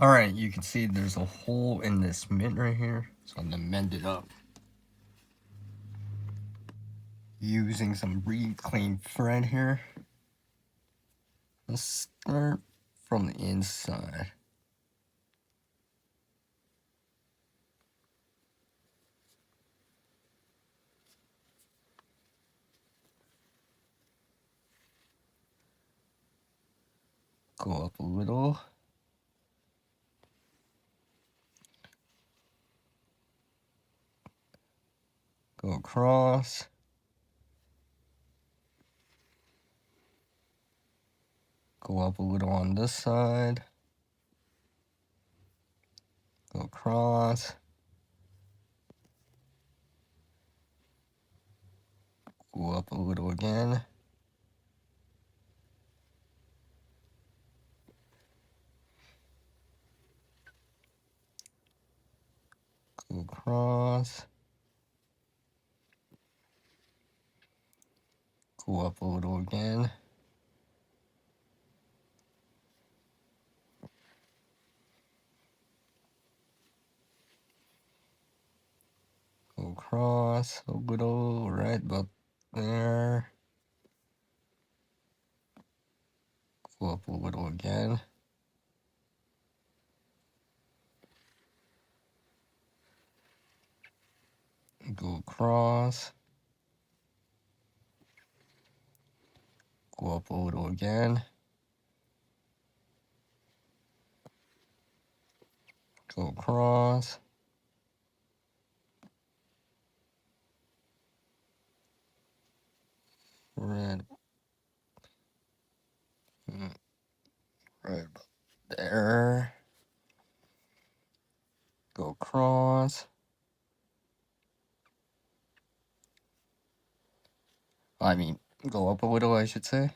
Alright, you can see there's a hole in this mitt right here, so I'm gonna mend it up using some reclaimed thread here. Let's start from the inside. Go up a little. Go across. Go up a little on this side. Go across. Go up a little again. Go across. Go up a little again. Go across a little, right about there. Go up a little again. Go across. Go up a little again. Go across. Right about there. Go across. Go up a little, I should say.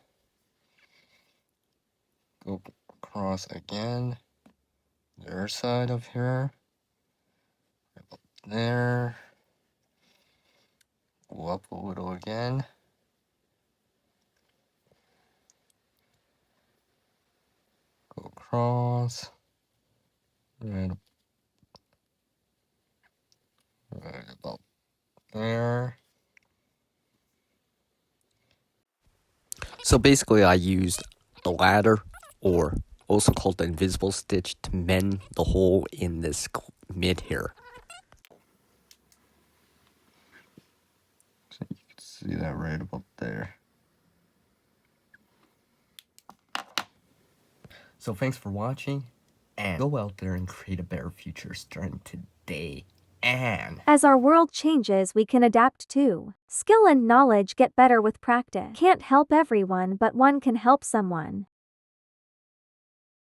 Go across again. Their side of here. Right about there. Go up a little again. Go across. Right about there. So basically I used the ladder, or also called the invisible stitch, to mend the hole in this mitt here. So you can see that right about there. So thanks for watching, and go out there and create a better future starting today. And as our world changes, we can adapt too. Skill and knowledge get better with practice. Can't help everyone, but one can help someone.